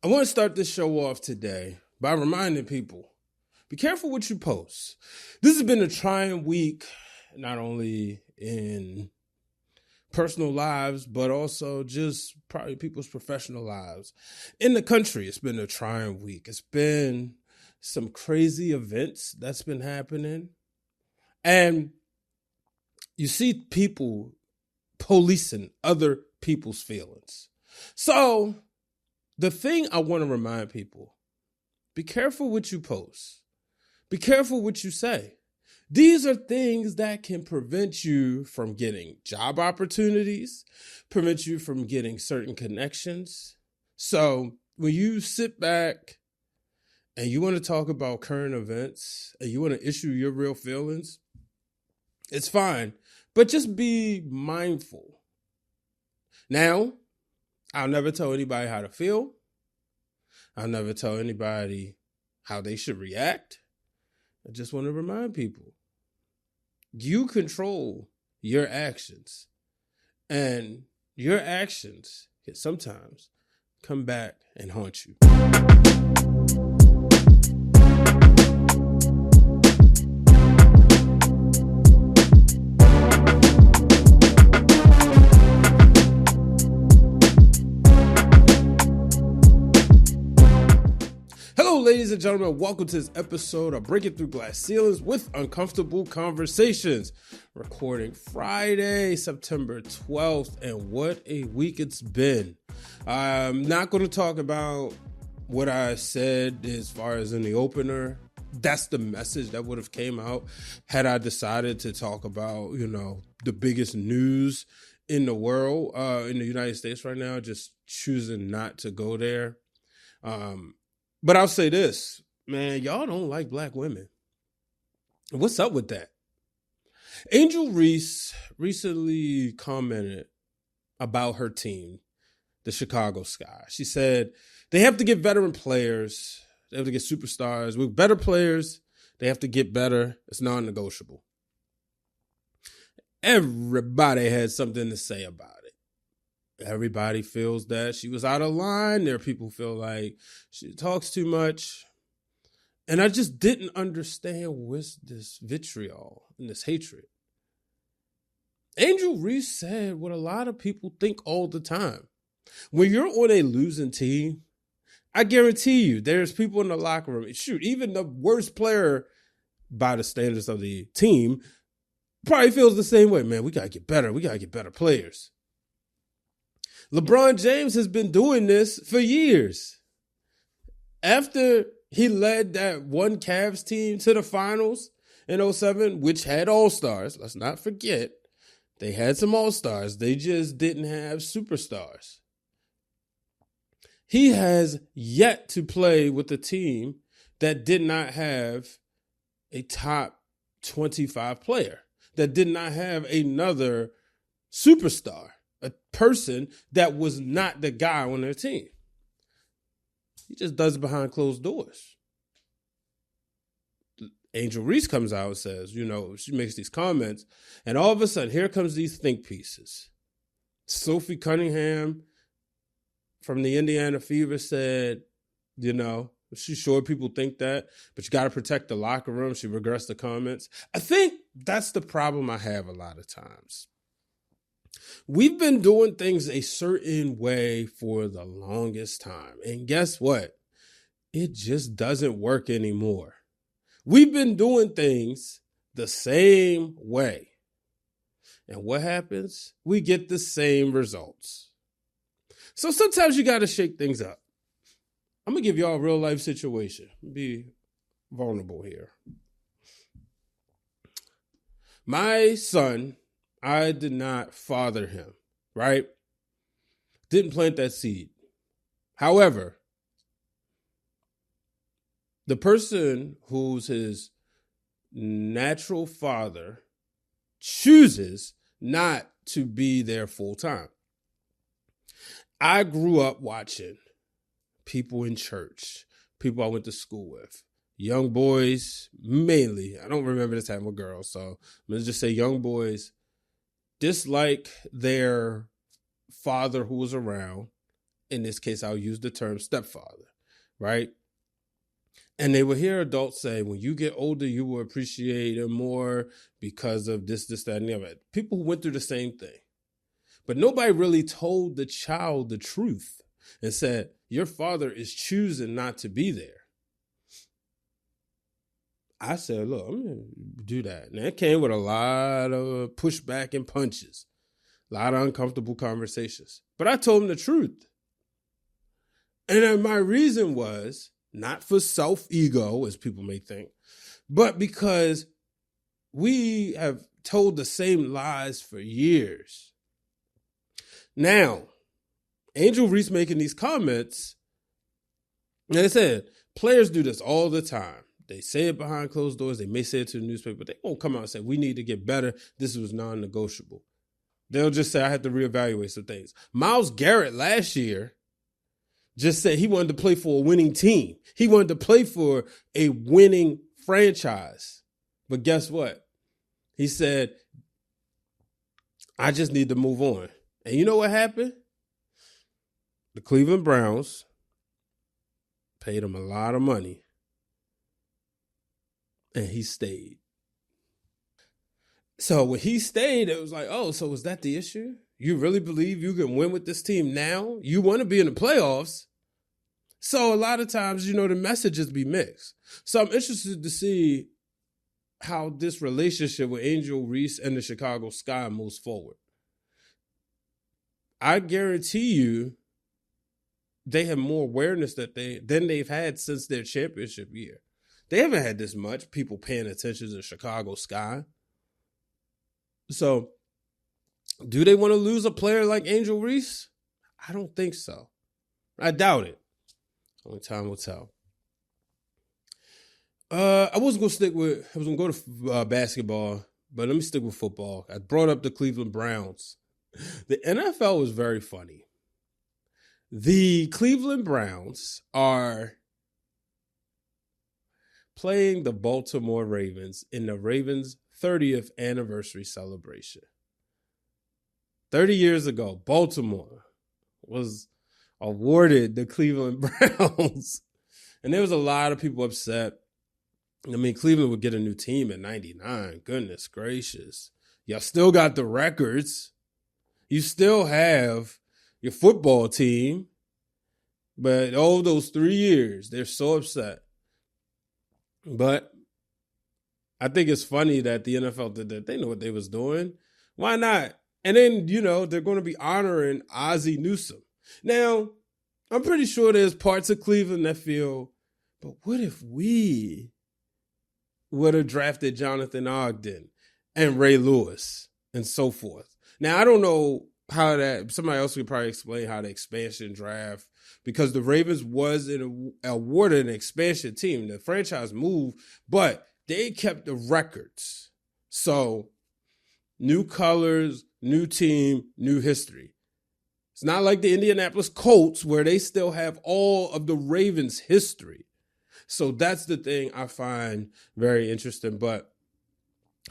I want to start this show off today by reminding people, be careful what you post. This has been a trying week, not only in personal lives, but also just probably people's professional lives. In the country, it's been a trying week. It's been some crazy events that's been happening. And you see people policing other people's feelings. So the thing I want to remind people, be careful what you post. Be careful what you say. These are things that can prevent you from getting job opportunities, prevent you from getting certain connections. So when you sit back and you want to talk about current events and you want to issue your real feelings, it's fine, but just be mindful. Now, I'll never tell anybody how to feel. I'll never tell anybody how they should react. I just want to remind people, you control your actions, and your actions can sometimes come back and haunt you. Ladies and gentlemen, welcome to this episode of Breaking Through Glass Ceilings with Uncomfortable Conversations. Recording Friday, September 12th, and what a week it's been. I'm not going to talk about what I said as far as in the opener. That's the message that would have came out had I decided to talk about, the biggest news in the world, in the United States right now, just choosing not to go there. But I'll say this, man, y'all don't like black women. What's up with that? Angel Reese recently commented about her team, the Chicago Sky. She said they have to get veteran players. They have to get superstars. With better players, they have to get better. It's non-negotiable. Everybody had something to say about it. Everybody feels that she was out of line. There are people who feel like she talks too much. And I just didn't understand what's this vitriol and this hatred. Angel Reese said what a lot of people think all the time. When you're on a losing team, I guarantee you there's people in the locker room. Shoot, even the worst player by the standards of the team probably feels the same way. Man, we got to get better. We got to get better players. LeBron James has been doing this for years. After he led that one Cavs team to the finals in 2007, which had all-stars, let's not forget, they had some all-stars. They just didn't have superstars. He has yet to play with a team that did not have a top 25 player, that did not have another superstar. A person that was not the guy on their team. He just does it behind closed doors. Angel Reese comes out and says, she makes these comments, and all of a sudden, here comes these think pieces. Sophie Cunningham from the Indiana Fever said, she's sure people think that, but you got to protect the locker room. She regressed the comments. I think that's the problem I have a lot of times. We've been doing things a certain way for the longest time. And guess what? It just doesn't work anymore. We've been doing things the same way. And what happens? We get the same results. So sometimes you got to shake things up. I'm going to give y'all a real life situation. Be vulnerable here. My son, I did not father him, right? Didn't plant that seed. However, the person who's his natural father chooses not to be there full time. I grew up watching people in church, people I went to school with, young boys, mainly. I don't remember the time with girls, so I'm going to just say young boys dislike their father who was around In this case, I'll use the term stepfather, right? And they would hear adults say, when you get older, you will appreciate him more because of this, that, and the other. People who went through the same thing. But nobody really told the child the truth and said, your father is choosing not to be there. I said, look, I'm going to do that. And that came with a lot of pushback and punches, a lot of uncomfortable conversations. But I told him the truth. And then my reason was not for self-ego, as people may think, but because we have told the same lies for years. Now, Angel Reese making these comments, like I said, players do this all the time. They say it behind closed doors. They may say it to the newspaper, but they won't come out and say, we need to get better. This was non-negotiable. They'll just say, I have to reevaluate some things. Myles Garrett last year just said he wanted to play for a winning team. He wanted to play for a winning franchise. But guess what? He said, I just need to move on. And you know what happened? The Cleveland Browns paid him a lot of money. And he stayed. So when he stayed, it was like, oh, so was that the issue? You really believe you can win with this team now? You want to be in the playoffs. So a lot of times, the messages be mixed. So I'm interested to see how this relationship with Angel Reese and the Chicago Sky moves forward. I guarantee you they have more awareness than they've had since their championship year. They haven't had this much people paying attention to the Chicago Sky. So, do they want to lose a player like Angel Reese? I don't think so. I doubt it. Only time will tell. I was going to go to basketball, but let me stick with football. I brought up the Cleveland Browns. The NFL was very funny. The Cleveland Browns are playing the Baltimore Ravens in the Ravens' 30th anniversary celebration. 30 years ago, Baltimore was awarded the Cleveland Browns. And there was a lot of people upset. I mean, Cleveland would get a new team in 99. Goodness gracious. Y'all still got the records. You still have your football team. But all those 3 years, they're so upset. But I think it's funny that the NFL did that. They know what they was doing. Why not? And then, they're going to be honoring Ozzie Newsome. Now, I'm pretty sure there's parts of Cleveland that feel, but what if we would have drafted Jonathan Ogden and Ray Lewis and so forth? Now, I don't know how that, somebody else could probably explain how the expansion draft, because the Ravens was awarded an expansion team. The franchise moved, but they kept the records. So, new colors, new team, new history. It's not like the Indianapolis Colts where they still have all of the Ravens' history. So that's the thing I find very interesting. But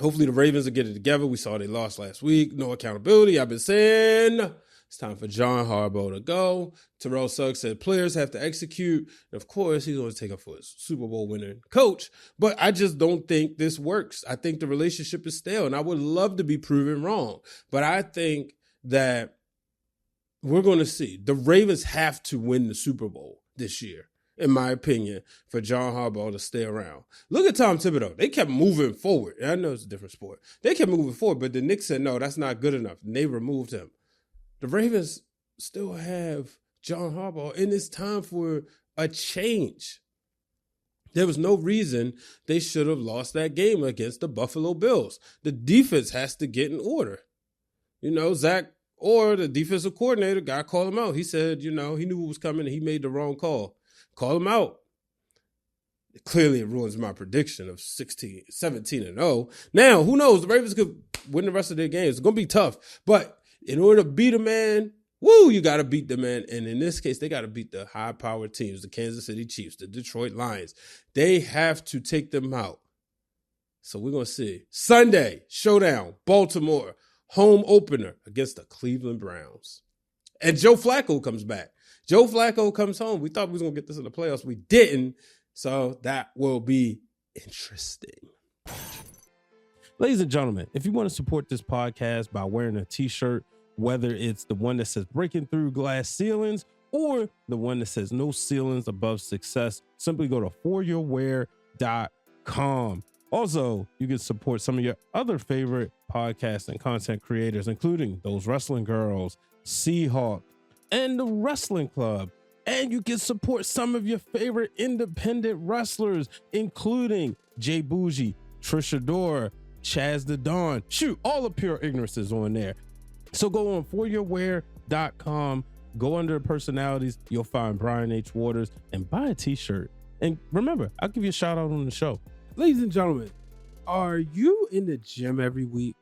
hopefully the Ravens will get it together. We saw they lost last week. No accountability. I've been saying it's time for John Harbaugh to go. Terrell Suggs said players have to execute. And of course, he's going to take up for his Super Bowl winning coach. But I just don't think this works. I think the relationship is stale, and I would love to be proven wrong. But I think that we're going to see. The Ravens have to win the Super Bowl this year, in my opinion, for John Harbaugh to stay around. Look at Tom Thibodeau. They kept moving forward. I know it's a different sport. They kept moving forward, but the Knicks said, no, that's not good enough. And they removed him. The Ravens still have John Harbaugh, and it's time for a change. There was no reason they should have lost that game against the Buffalo Bills. The defense has to get in order. Zach Or the defensive coordinator, guy called him out. He said, he knew what was coming and he made the wrong call. Call him out. Clearly, it ruins my prediction of 17-0. Now, who knows? The Ravens could win the rest of their games. It's going to be tough. But in order to beat a man, you got to beat the man. And in this case, they got to beat the high-powered teams, the Kansas City Chiefs, the Detroit Lions. They have to take them out. So we're going to see. Sunday, showdown, Baltimore, home opener against the Cleveland Browns. And Joe Flacco comes back. Joe Flacco comes home. We thought we was going to get this in the playoffs. We didn't. So that will be interesting. Ladies and gentlemen, if you want to support this podcast by wearing a t-shirt, whether it's the one that says breaking through glass ceilings or the one that says no ceilings above success, simply go to foryourwear.com. Also, you can support some of your other favorite podcasts and content creators, including Those Wrestling Girls, Seahawk, and the Wrestling Club. And you can support some of your favorite independent wrestlers, including Jay Bougie, Trisha Dora, Chaz the Dawn. Shoot, all the Pure Ignorance is on there. So go on foryourwear.com, go under personalities, you'll find Brian H. Waters, and buy a t-shirt. And remember, I'll give you a shout out on the show. Ladies and gentlemen, are you in the gym every week?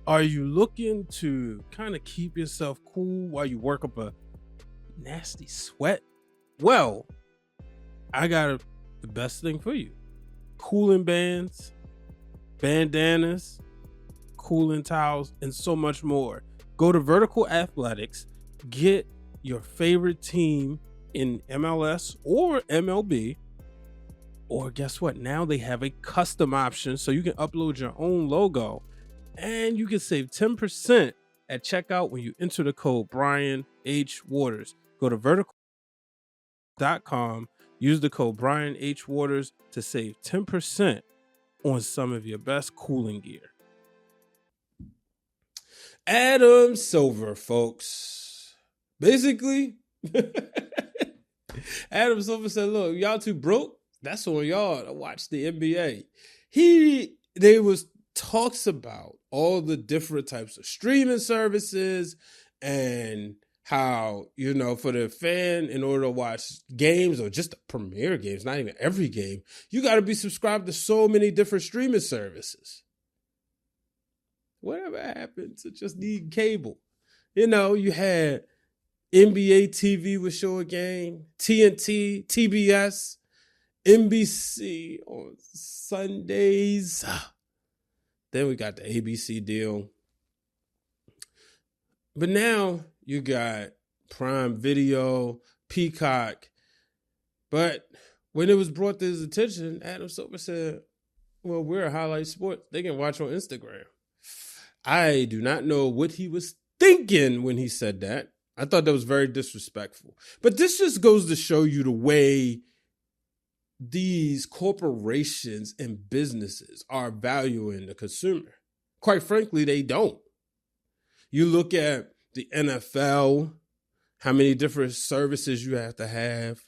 Are you looking to kind of keep yourself cool while you work up a nasty sweat? Well, I got the best thing for you. Cooling bands, bandanas, cooling towels, and so much more. Go to Vertical Athletics, get your favorite team in MLS or MLB, or guess what? Now they have a custom option so you can upload your own logo and you can save 10% at checkout when you enter the code Brian H. Waters. Go to vertical.com, use the code Brian H. Waters to save 10% on some of your best cooling gear. Adam Silver, folks. Basically, Adam Silver said, look, y'all too broke. That's on y'all to watch the NBA. There was talks about all the different types of streaming services and how, you know, for the fan, in order to watch games or just the premier games, not even every game, you got to be subscribed to so many different streaming services. Whatever happened to just need cable? You know, you had NBA TV would show a game, TNT, TBS, NBC on Sundays. Then we got the ABC deal. But now you got Prime Video, Peacock. But when it was brought to his attention, Adam Silver said, well, we're a highlight sport. They can watch on Instagram. I do not know what he was thinking when he said that. I thought that was very disrespectful. But this just goes to show you the way these corporations and businesses are valuing the consumer. Quite frankly, they don't. You look at the NFL, how many different services you have to have.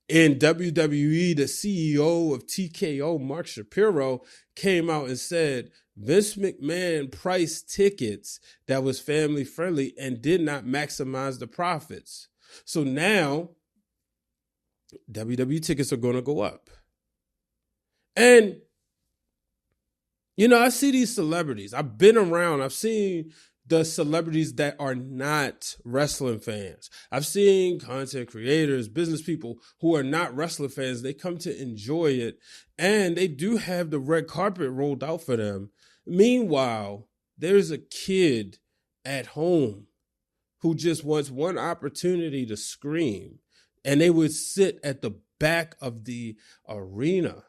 In WWE, the CEO of TKO, Mark Shapiro, came out and said Vince McMahon priced tickets that was family friendly and did not maximize the profits. So now WWE tickets are going to go up. And, you know, I see these celebrities. I've been around. I've seen the celebrities that are not wrestling fans. I've seen content creators, business people who are not wrestling fans. They come to enjoy it, and they do have the red carpet rolled out for them. Meanwhile, there's a kid at home who just wants one opportunity to scream, and they would sit at the back of the arena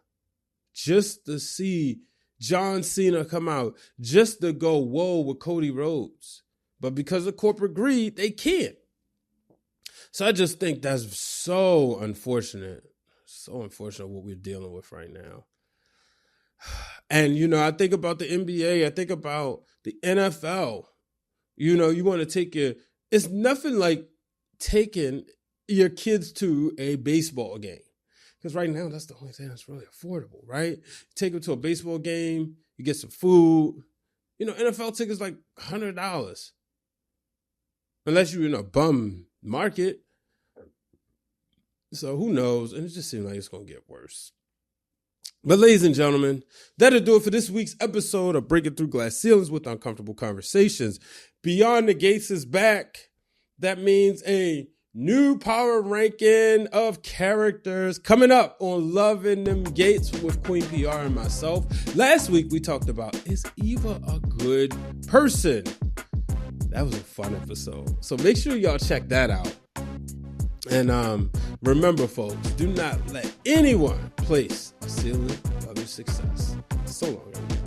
just to see John Cena come out, just to go whoa with Cody Rhodes. But because of corporate greed, they can't. So I just think that's so unfortunate. So unfortunate what we're dealing with right now. And, you know, I think about the NBA. I think about the NFL. You know, you want to take it's nothing like taking your kids to a baseball game. Because right now, that's the only thing that's really affordable, right? Take them to a baseball game, you get some food. You know, NFL tickets like $100. Unless you're in a bum market. So who knows? And it just seems like it's going to get worse. But ladies and gentlemen, that'll do it for this week's episode of Breaking Through Glass Ceilings with Uncomfortable Conversations. Beyond the Gates is back. That means a new power ranking of characters coming up on Loving Them Gates with Queen PR and myself. Last week we talked about, is Eva a good person? That was a fun episode. So make sure y'all check that out. And remember, folks, do not let anyone place a ceiling of your success. So long, everybody.